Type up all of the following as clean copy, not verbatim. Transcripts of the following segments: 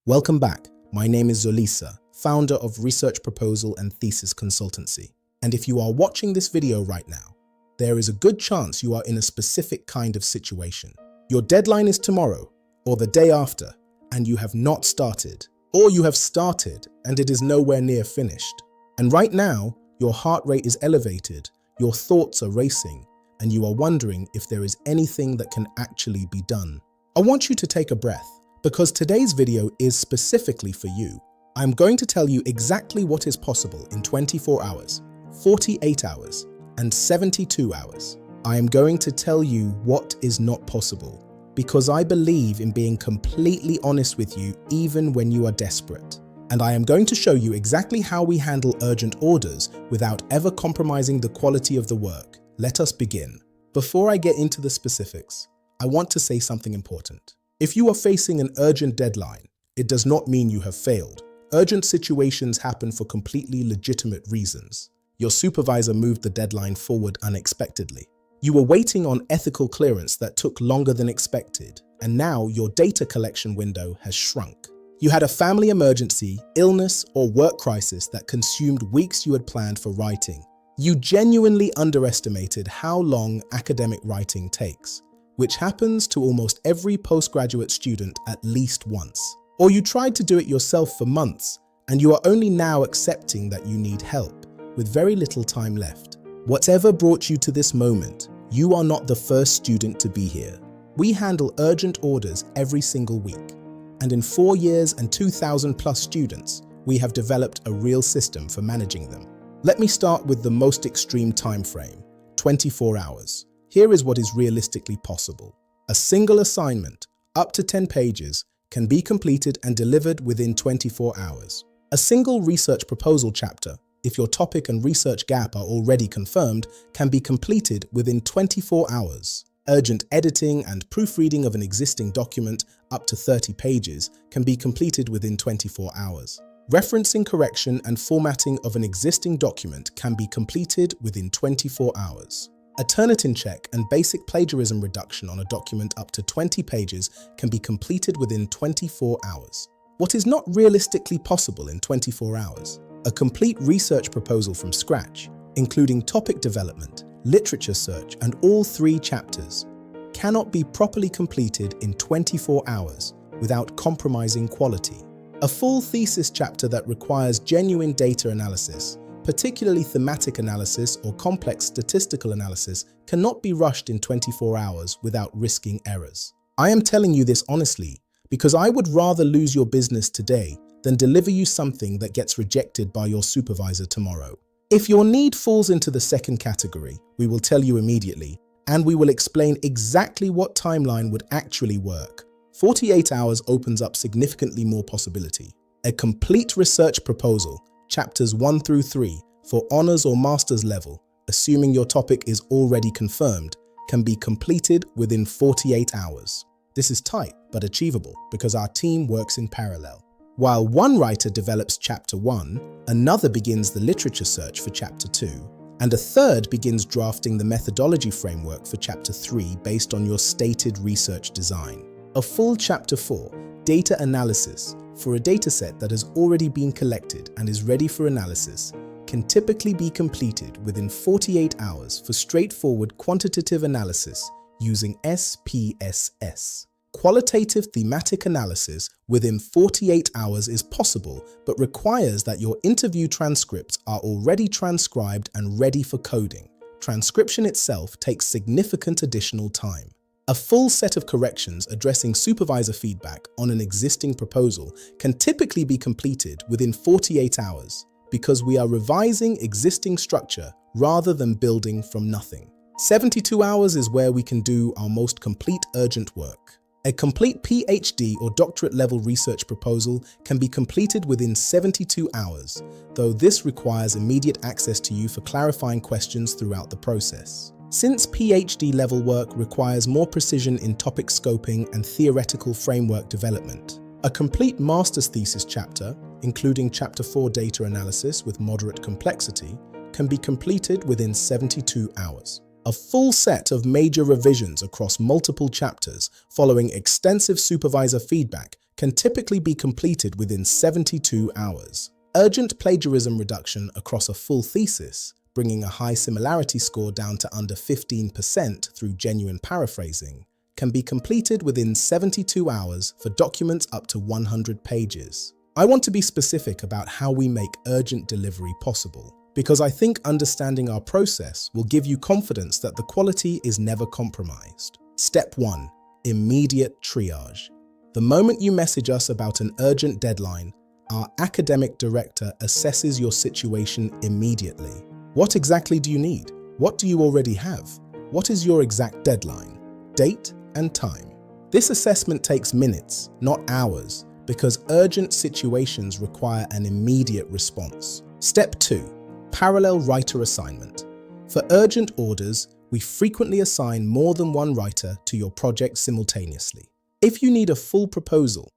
Welcome back. My name is Zolisa, founder of Research Proposal and Thesis Consultancy. And if you are watching this video right now, there is a good chance you are in a specific kind of situation. Your deadline is tomorrow or the day after, and you have not started, or you have started and it is nowhere near finished. And right now, your heart rate is elevated, your thoughts are racing, and you are wondering if there is anything that can actually be done. I want you to take a breath, because today's video is specifically for you. I'm going to tell you exactly what is possible in 24 hours, 48 hours, and 72 hours. I am going to tell you what is not possible, because I believe in being completely honest with you even when you are desperate. And I am going to show you exactly how we handle urgent orders without ever compromising the quality of the work. Let us begin. Before I get into the specifics, I want to say something important. If you are facing an urgent deadline, it does not mean you have failed. Urgent situations happen for completely legitimate reasons. Your supervisor moved the deadline forward unexpectedly. You were waiting on ethical clearance that took longer than expected, and now your data collection window has shrunk. You had a family emergency, illness, or work crisis that consumed weeks you had planned for writing. You genuinely underestimated how long academic writing takes, which happens to almost every postgraduate student at least once. Or you tried to do it yourself for months, and you are only now accepting that you need help, with very little time left. Whatever brought you to this moment, you are not the first student to be here. We handle urgent orders every single week, and in 4 years and 2,000 plus students, we have developed a real system for managing them. Let me start with the most extreme time frame, 24 hours. Here is what is realistically possible. A single assignment, up to 10 pages, can be completed and delivered within 24 hours. A single research proposal chapter, if your topic and research gap are already confirmed, can be completed within 24 hours. Urgent editing and proofreading of an existing document, up to 30 pages, can be completed within 24 hours. Referencing correction and formatting of an existing document can be completed within 24 hours. A Turnitin check and basic plagiarism reduction on a document up to 20 pages can be completed within 24 hours. What is not realistically possible in 24 hours? A complete research proposal from scratch, including topic development, literature search, and all 3 chapters, cannot be properly completed in 24 hours without compromising quality. A full thesis chapter that requires genuine data analysis, particularly thematic analysis or complex statistical analysis, cannot be rushed in 24 hours without risking errors. I am telling you this honestly because I would rather lose your business today than deliver you something that gets rejected by your supervisor tomorrow. If your need falls into the second category, we will tell you immediately, and we will explain exactly what timeline would actually work. 48 hours opens up significantly more possibility. A complete research proposal, chapters 1 through 3, for honors or master's level, assuming your topic is already confirmed, can be completed within 48 hours. This is tight but achievable because our team works in parallel. While one writer develops chapter 1, another begins the literature search for chapter 2, and a third begins drafting the methodology framework for chapter 3 based on your stated research design. A full chapter 4, data analysis, for a dataset that has already been collected and is ready for analysis, can typically be completed within 48 hours for straightforward quantitative analysis using SPSS. Qualitative thematic analysis within 48 hours is possible, but requires that your interview transcripts are already transcribed and ready for coding. Transcription itself takes significant additional time. A full set of corrections addressing supervisor feedback on an existing proposal can typically be completed within 48 hours because we are revising existing structure rather than building from nothing. 72 hours is where we can do our most complete urgent work. A complete PhD or doctorate level research proposal can be completed within 72 hours, though this requires immediate access to you for clarifying questions throughout the process. Since PhD level work requires more precision in topic scoping and theoretical framework development, a complete master's thesis chapter, including chapter 4 data analysis with moderate complexity, can be completed within 72 hours. A full set of major revisions across multiple chapters following extensive supervisor feedback can typically be completed within 72 hours. Urgent plagiarism reduction across a full thesis, bringing a high similarity score down to under 15% through genuine paraphrasing, can be completed within 72 hours for documents up to 100 pages. I want to be specific about how we make urgent delivery possible, because I think understanding our process will give you confidence that the quality is never compromised. Step 1. Immediate triage. The moment you message us about an urgent deadline, our academic director assesses your situation immediately. What exactly do you need? What do you already have? What is your exact deadline, date, and time? This assessment takes minutes, not hours, because urgent situations require an immediate response. Step 2. Parallel writer assignment. For urgent orders, we frequently assign more than one writer to your project simultaneously. If you need a full proposal,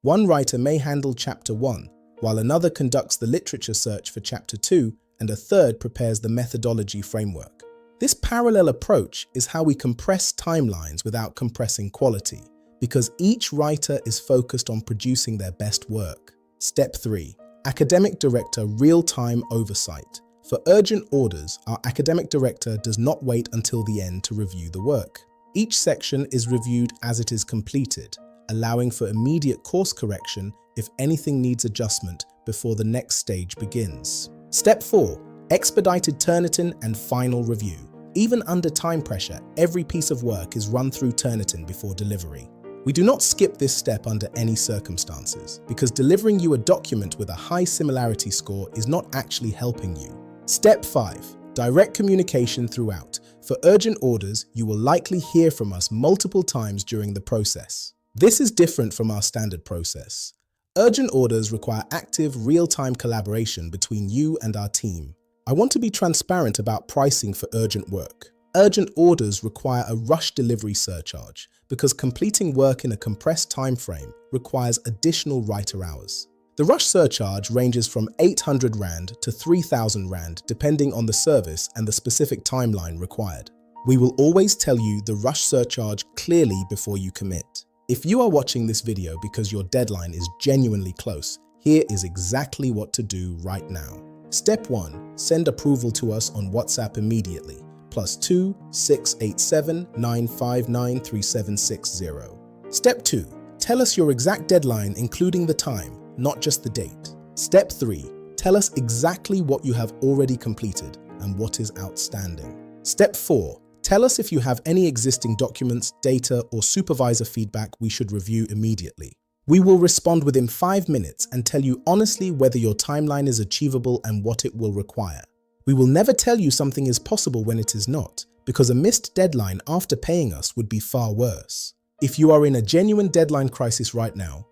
one writer may handle Chapter 1, while another conducts the literature search for Chapter 2, and a third prepares the methodology framework. This parallel approach is how we compress timelines without compressing quality, because each writer is focused on producing their best work. Step 3. Academic Director Real-Time Oversight. For urgent orders, our academic director does not wait until the end to review the work. Each section is reviewed as it is completed, allowing for immediate course correction if anything needs adjustment before the next stage begins. Step 4. Expedited Turnitin and Final Review. Even under time pressure, every piece of work is run through Turnitin before delivery. We do not skip this step under any circumstances, because delivering you a document with a high similarity score is not actually helping you. Step 5. Direct communication throughout. For urgent orders, you will likely hear from us multiple times during the process. This is different from our standard process. Urgent orders require active, real-time collaboration between you and our team. I want to be transparent about pricing for urgent work. Urgent orders require a rush delivery surcharge because completing work in a compressed time frame requires additional writer hours. The rush surcharge ranges from 800 Rand to 3,000 Rand depending on the service and the specific timeline required. We will always tell you the rush surcharge clearly before you commit. If you are watching this video because your deadline is genuinely close, here is exactly what to do right now. Step 1. Send approval to us on WhatsApp immediately. +2 687 959 3760. Step 2. Tell us your exact deadline including the time, not just the date. Step 3. Tell us exactly what you have already completed and what is outstanding. Step 4. Tell us if you have any existing documents, data, or supervisor feedback we should review immediately. We will respond within 5 minutes and tell you honestly whether your timeline is achievable and what it will require. We will never tell you something is possible when it is not, because a missed deadline after paying us would be far worse. If you are in a genuine deadline crisis right now,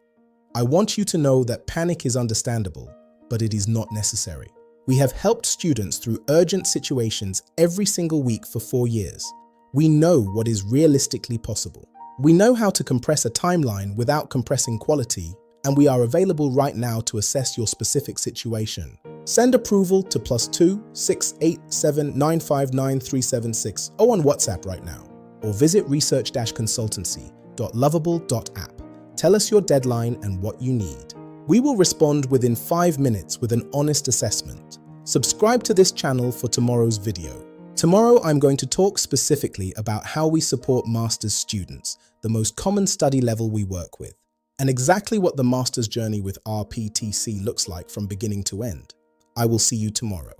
I want you to know that panic is understandable, but it is not necessary. We have helped students through urgent situations every single week for 4 years. We know what is realistically possible. We know how to compress a timeline without compressing quality, and we are available right now to assess your specific situation. Send approval to +2 687 959 376 on WhatsApp right now, or visit research-consultancy.lovable.app. Tell us your deadline and what you need. We will respond within 5 minutes with an honest assessment. Subscribe to this channel for tomorrow's video. Tomorrow I'm going to talk specifically about how we support master's students, the most common study level we work with, and exactly what the master's journey with RPTC looks like from beginning to end. I will see you tomorrow.